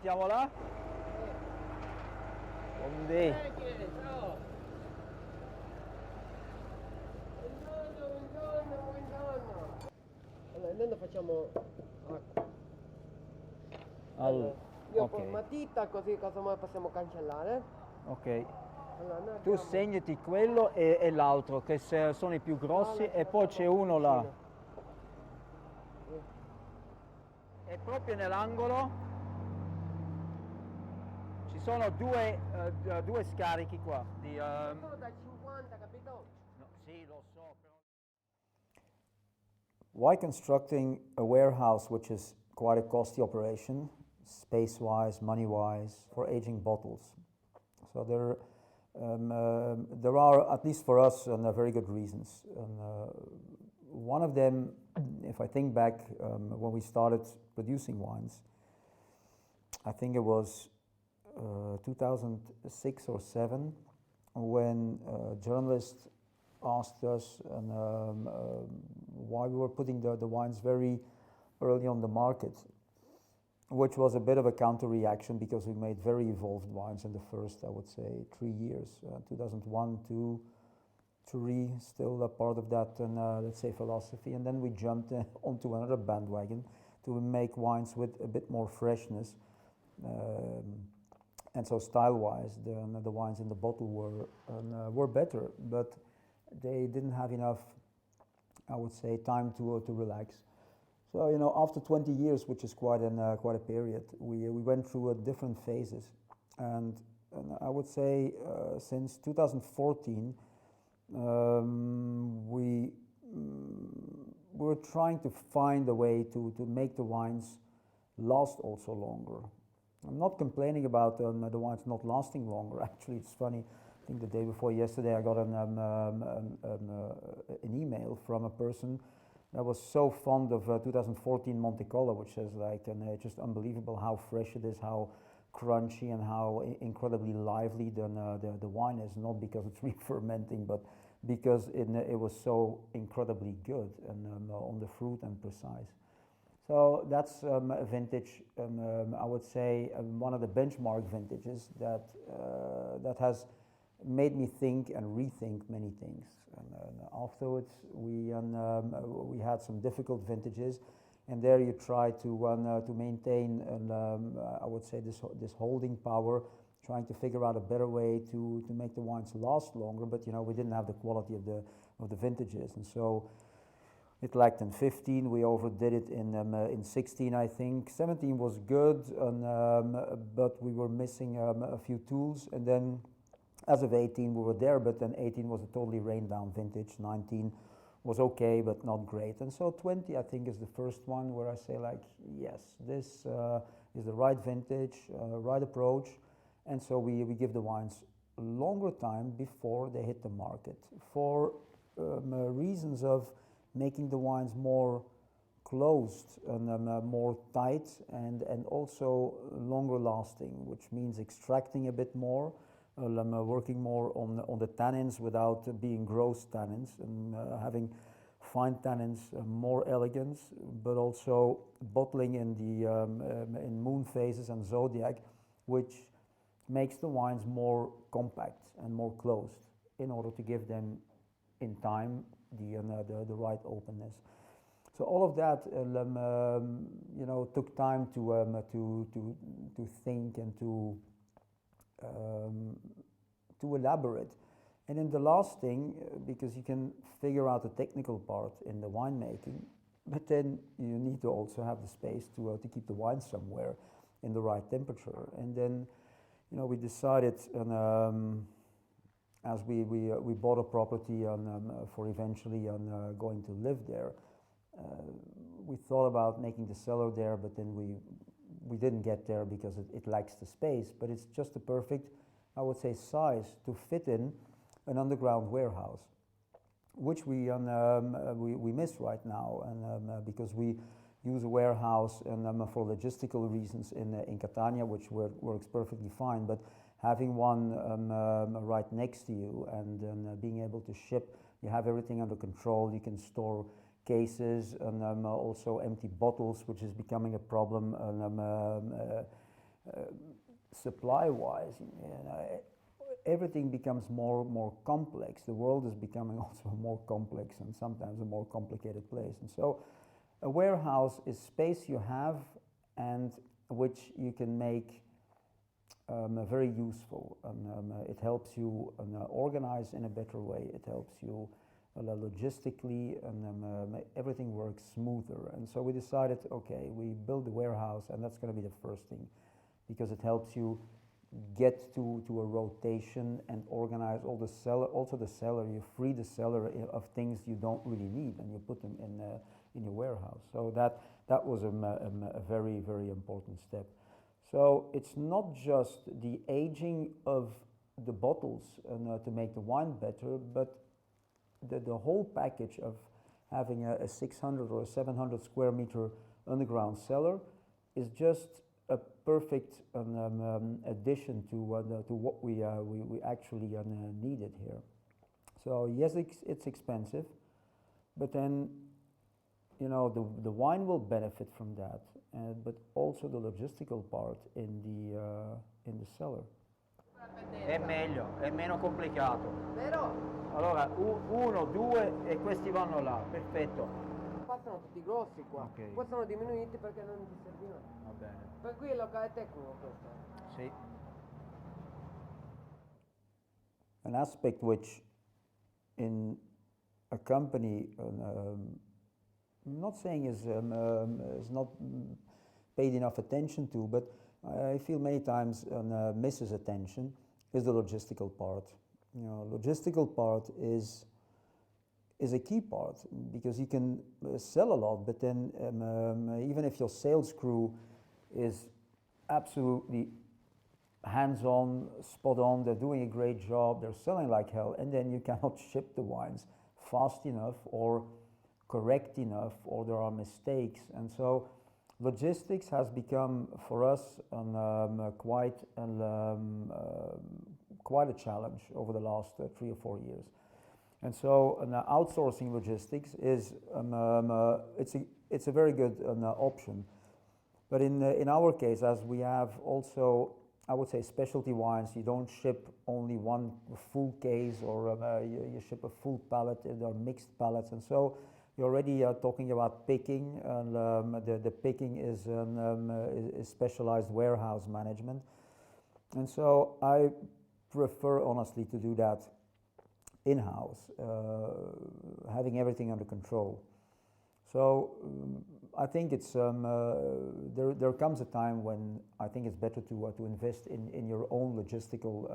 mettiamo là. Buondì. Ciao. Buongiorno. Allora, noi facciamo acqua. Allora, io Ok. con matita così casomai possiamo cancellare. Ok. Allora, noi Tu abbiamo... segnati quello e l'altro, che sono i più grossi, Allora, e poi c'è uno là. Sì. E proprio nell'angolo ci sono due scarichi qua. Sono da 50, capito? No, sì, lo so, però... Why constructing a warehouse, which is quite a costly operation, space-wise, money-wise, for aging bottles? So there are, at least for us, very good reasons. One of them, if I think back when we started producing wines, I think it was 2006 or 7, when journalists asked us why we were putting the wines very early on the market, which was a bit of a counter reaction because we made very evolved wines in the first, I would say, 3 years, 2001, 2, 3, still a part of that, let's say, philosophy. And then we jumped onto another bandwagon to make wines with a bit more freshness. And so style-wise, the wines in the bottle were better, but they didn't have enough, I would say, time to relax. So, you know, after 20 years, which is quite a period, we went through different phases. And I would say since 2014, we were trying to find a way to make the wines last also longer. I'm not complaining about the wines not lasting longer. Actually, it's funny. I think the day before yesterday, I got an email from a person that was so fond of 2014 Monte Carlo, which is like just unbelievable how fresh it is, how crunchy, and how incredibly lively the wine is. Not because it's re-fermenting, but because it was so incredibly good and on the fruit and precise. So that's a vintage, I would say, one of the benchmark vintages that has made me think and rethink many things. And afterwards, we had some difficult vintages, and there you try to maintain, I would say, this holding power, trying to figure out a better way to make the wines last longer. But you know, we didn't have the quality of the vintages, and so it lacked in 15. We overdid it in 16, I think. 17 was good, but we were missing a few tools. And then, as of 18, we were there, but then 18 was a totally rained down vintage. 19 was okay, but not great. And so 20, I think, is the first one where I say, like, yes, this is the right vintage, right approach. And so we give the wines longer time before they hit the market for reasons of making the wines more closed and more tight, and also longer lasting, which means extracting a bit more, working more on the tannins without being gross tannins, and having fine tannins, more elegance, but also bottling in the in moon phases and zodiac, which makes the wines more compact and more closed in order to give them in time the right openness. So all of that, you know, took time to think and to elaborate. And then the last thing, because you can figure out the technical part in the winemaking, but then you need to also have the space to keep the wine somewhere in the right temperature. And then, you know, we decided, as we bought a property for eventually going to live there, we thought about making the cellar there, but then we didn't get there because it lacks the space. But it's just the perfect, I would say, size to fit in an underground warehouse, which we miss right now, and because we use a warehouse and for logistical reasons in Catania, which works perfectly fine. But having one right next to you and being able to ship, you have everything under control. You can store cases and also empty bottles, which is becoming a problem. supply-wise, everything becomes more complex. The world is becoming also more complex and sometimes a more complicated place. And so a warehouse is space you have and which you can make very useful. It helps you organize in a better way. It helps you logistically, and everything works smoother. And so we decided, okay, we build a warehouse, and that's going to be the first thing, because it helps you get to a rotation and organize all the cellar. Also the cellar, you free the cellar of things you don't really need, and you put them in your warehouse. So that was a very, very important step. So it's not just the aging of the bottles to make the wine better, but the whole package of having a 600 or a 700 square meter underground cellar is just a perfect addition to what we actually needed here. So yes, it's expensive, but then the wine will benefit from that, but also the logistical part in the cellar. È meglio, è meno complicato. Vero? Allora, uno, due e questi vanno là, perfetto. Qua sono tutti grossi qua. Ok. Poi sono diminuiti perché non ti servivano. Va bene. Per cui il locale tecnico questo. Sì. An aspect which in a company, I'm not saying is not paid enough attention to, but I feel many times misses attention, is the logistical part. Logistical part is a key part, because you can sell a lot, but then even if your sales crew is absolutely hands-on, spot on, they're doing a great job, they're selling like hell, and then you cannot ship the wines fast enough or correct enough, or there are mistakes. And so logistics has become for us quite a challenge over the last 3 or 4 years. And so outsourcing logistics is it's a very good option. But in our case, as we have also, I would say, specialty wines, you don't ship only one full case, or you ship a full pallet. There are mixed pallets, and so you're already talking about picking, and the picking is specialized warehouse management. And so I prefer honestly to do that in-house, having everything under control. So I think it's there comes a time when I think it's better to invest in your own logistical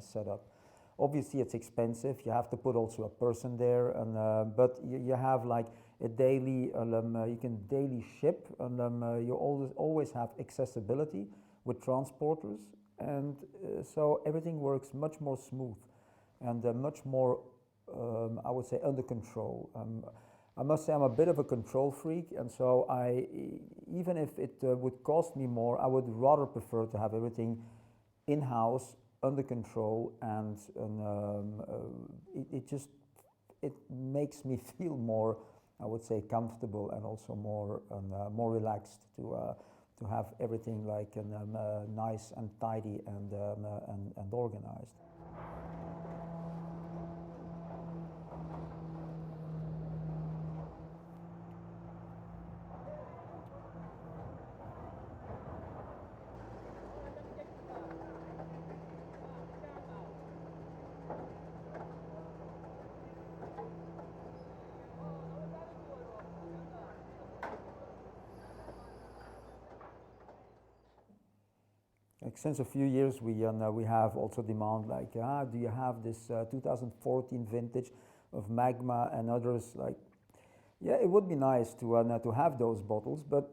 setup. Obviously, it's expensive. You have to put also a person there, and but you have like a daily. You can daily ship, and you always have accessibility with transporters, and so everything works much more smooth and much more, I would say, under control. I must say I'm a bit of a control freak, and so even if it would cost me more, I would rather prefer to have everything in-house, under control, and it makes me feel more, I would say, comfortable, and also more relaxed to have everything like nice and tidy and organized. Since a few years, we have also demand like, do you have this 2014 vintage of Magma and others? Like, yeah, it would be nice to have those bottles, but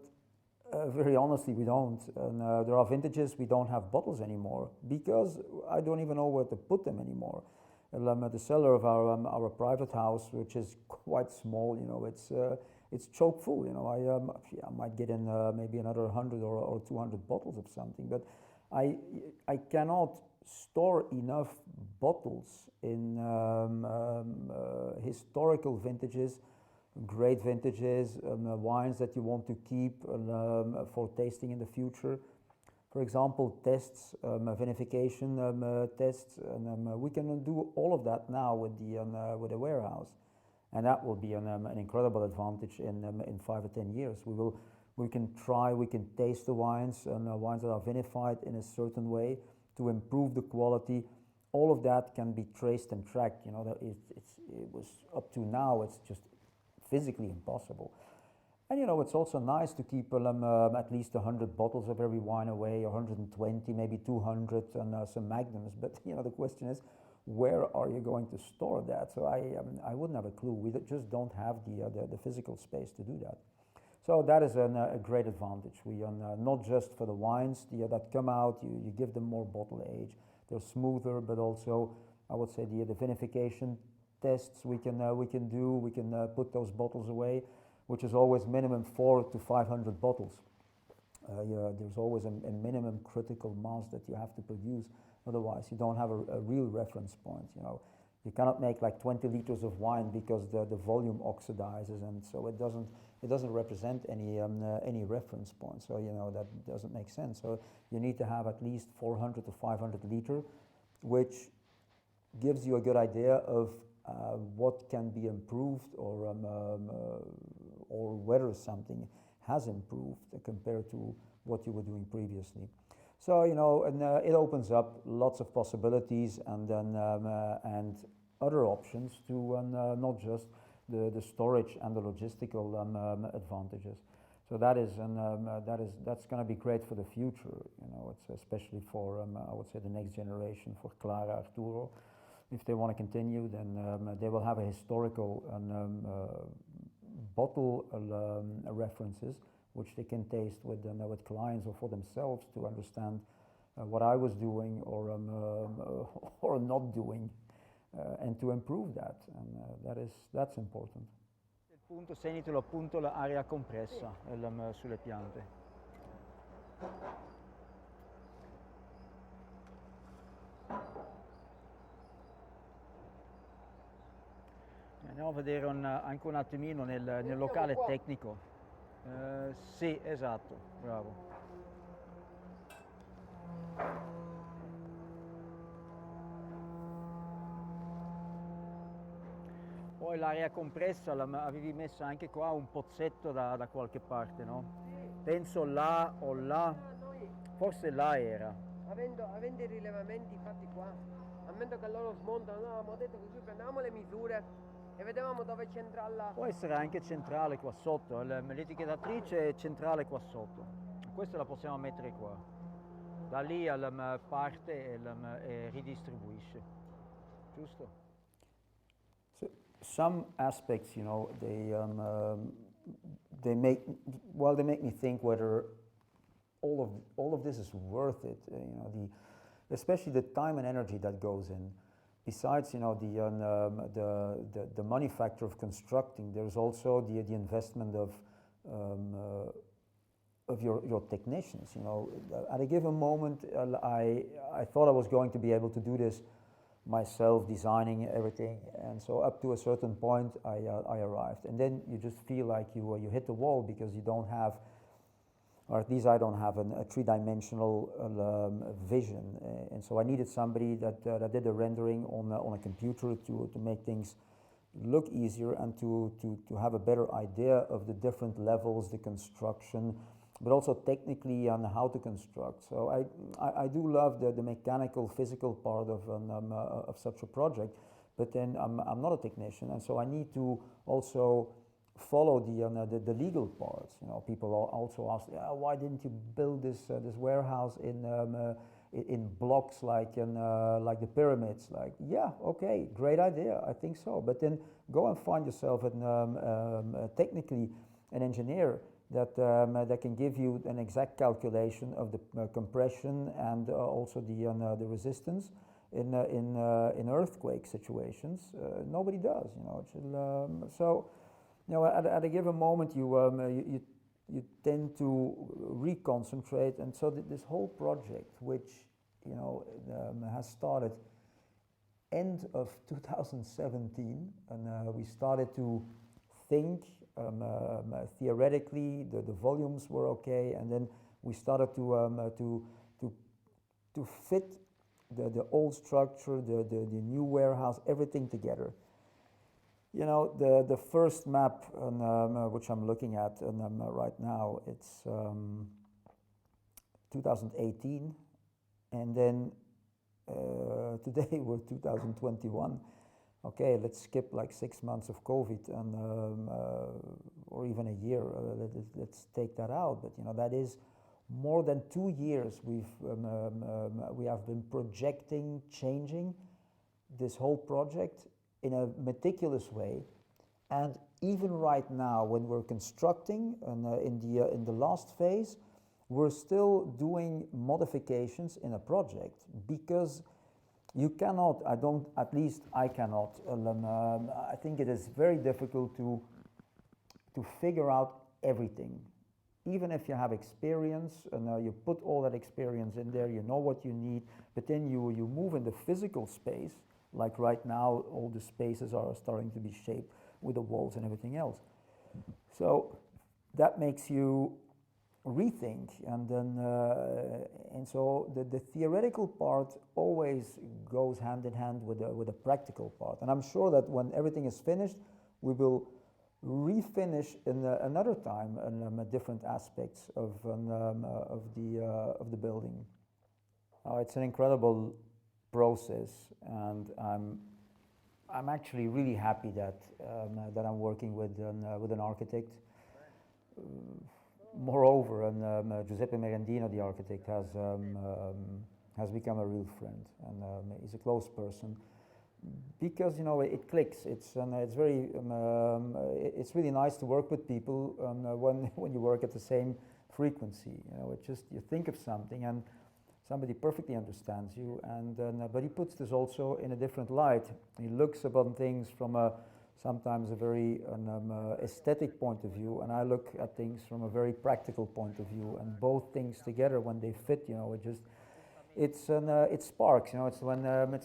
very honestly, we don't. And there are vintages we don't have bottles anymore, because I don't even know where to put them anymore. The cellar of our private house, which is quite small, it's choke full. I might get in maybe another 100 or 200 bottles of something, but I cannot store enough bottles in historical vintages, great vintages, wines that you want to keep for tasting in the future. for example, tests, vinification tests, and we can do all of that now with the warehouse, and that will be an incredible advantage in 5 or 10 years. We can taste the wines and wines that are vinified in a certain way to improve the quality. All of that can be traced and tracked. You know, that it was up to now, it's just physically impossible. And you know, it's also nice to keep at least 100 bottles of every wine away, 120, maybe 200, and some magnums. But you know, the question is, where are you going to store that? So I wouldn't have a clue. We just don't have the physical space to do that. So that is a great advantage. We not just for the wines that come out, you give them more bottle age. They're smoother, but also I would say the vinification tests we can do. We can put those bottles away, which is always minimum 400 to 500 bottles. There's always a minimum critical mass that you have to produce. Otherwise, you don't have a real reference point. You know, you cannot make like 20 liters of wine because the volume oxidizes, and so it doesn't represent any reference point. So you know that doesn't make sense. So you need to have at least 400 to 500 liter, which gives you a good idea of what can be improved or whether something has improved compared to what you were doing previously. So you know, and it opens up lots of possibilities, and then and other options to not just the storage and the logistical advantages. So that's going to be great for the future. You know, it's especially for I would say the next generation, for Clara, Arturo. If they want to continue, then they will have a historical bottle references, which they can taste with clients or for themselves to understand what I was doing or not doing, and to improve that. And that's important. Il punto, sentilo appunto l'aria compressa sulle piante. Andiamo a vedere anche un attimino nel locale tecnico. Sì, esatto, bravo. Poi l'aria compressa avevi messo anche qua un pozzetto da qualche parte, no? Penso là o là, forse là era. Avendo i rilevamenti fatti qua, ammetto che loro smontano, no, abbiamo detto così prendevamo le misure e vedevamo dove centrarla. Può essere anche centrale qua sotto, l'etichettatrice è centrale qua sotto. Questa la possiamo mettere qua. Da lì parte e ridistribuisce. Giusto? So some aspects, you know, they make me think whether all of this is worth it. You know, especially the time and energy that goes in. Besides, you know, the manufacture of constructing, there's also the investment of your technicians. You know, at a given moment, I thought I was going to be able to do this myself, designing everything, and so up to a certain point, I arrived, and then you just feel like you hit the wall because you don't have, or at least I don't have a three-dimensional vision, and so I needed somebody that did the rendering on a computer to make things look easier and to have a better idea of the different levels, the construction, but also technically on how to construct. So I do love the mechanical, physical part of such a project, but then I'm not a technician, and so I need to also follow the legal parts. You know, people also ask, why didn't you build this warehouse in blocks like the pyramids? Like, yeah, okay, great idea, I think so. But then go and find yourself technically an engineer that can give you an exact calculation of the compression and also the resistance in earthquake situations. Nobody does, you know. So, you know, at a given moment, you tend to reconcentrate, and so this whole project, which you know has started end of 2017, and we started to think theoretically. The volumes were okay, and then we started to to fit the old structure, the new warehouse, everything together. You know, the first map which I'm looking at right now, it's 2018, and then today we're 2021. Okay, let's skip like 6 months of COVID and or even a year. Let's take that out. But you know, that is more than 2 years we have been projecting, changing this whole project in a meticulous way. And even right now, when we're constructing and in the last phase, we're still doing modifications in a project, because you cannot, at least I cannot, I think it is very difficult to figure out everything. Even if you have experience and you put all that experience in there, you know what you need, but then you move in the physical space, like right now all the spaces are starting to be shaped with the walls and everything else. So that makes you rethink, and then and so the theoretical part always goes hand in hand with the practical part. And I'm sure that when everything is finished, we will refinish in another time and different aspects of the building. It's an incredible process, and I'm actually really happy that that I'm working with an architect. Moreover, Giuseppe Merendino, the architect, has become a real friend, and he's a close person, because you know it clicks. It's very it's really nice to work with people when you work at the same frequency. You know, it just, you think of something and somebody perfectly understands you, and but he puts this also in a different light. He looks upon things from sometimes a very aesthetic point of view, and I look at things from a very practical point of view, and both things together, when they fit, you know, it sparks. You know, it's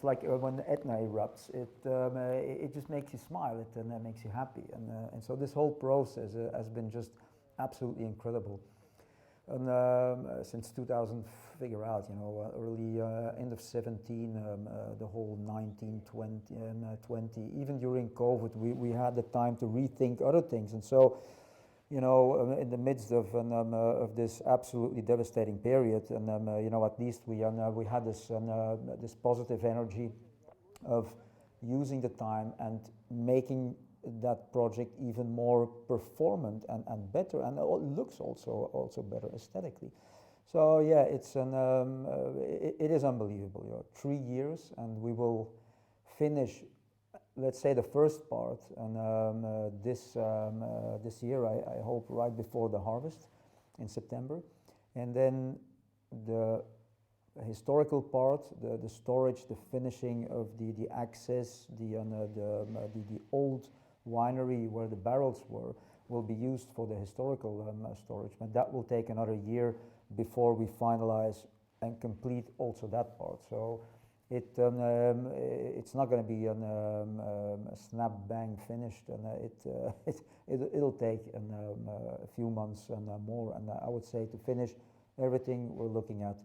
like when Etna erupts. It just makes you smile. It makes you happy, and so this whole process has been just absolutely incredible. And since 2000, figure out, you know, early end of 17, the whole 19, 20, and 20, even during COVID, we had the time to rethink other things. And so, you know, in the midst of this absolutely devastating period, and you know, at least we had this positive energy of using the time and making that project even more performant and better, and it looks also better aesthetically. So yeah, it is unbelievable. You know, 3 years, and we will finish, let's say, the first part, and this year, I hope right before the harvest in September, and then the historical part, the storage, the finishing of the access, the old winery where the barrels were, will be used for the historical storage, but that will take another year before we finalize and complete also that part. So it's not going to be a snap bang finished, and it'll take a few months and more. And I would say, to finish everything, we're looking at,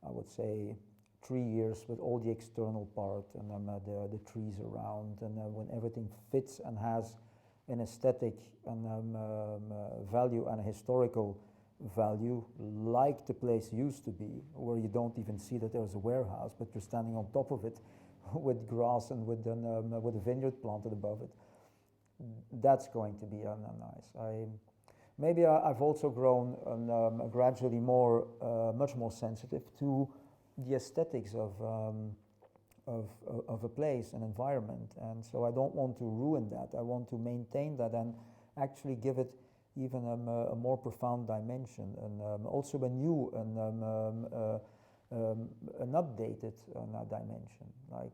I would say, 3 years with all the external part, and the trees around, and when everything fits and has an aesthetic and value and a historical value, like the place used to be, where you don't even see that there's a warehouse, but you're standing on top of it with grass and with a vineyard planted above it. That's going to be nice. Maybe I've also grown gradually much more sensitive to the aesthetics of a place, an environment, and so I don't want to ruin that. I want to maintain that and actually give it even a more profound dimension, and also a new an updated dimension. Like,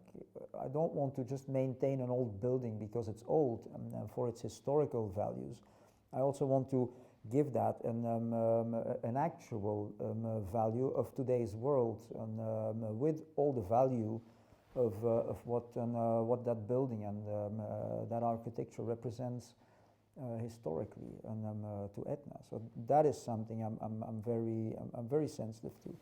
I don't want to just maintain an old building because it's old and for its historical values. I also want to give that an actual value of today's world, and with all the value of what that building and that architecture represents historically, and to Etna. So that is something I'm very sensitive to.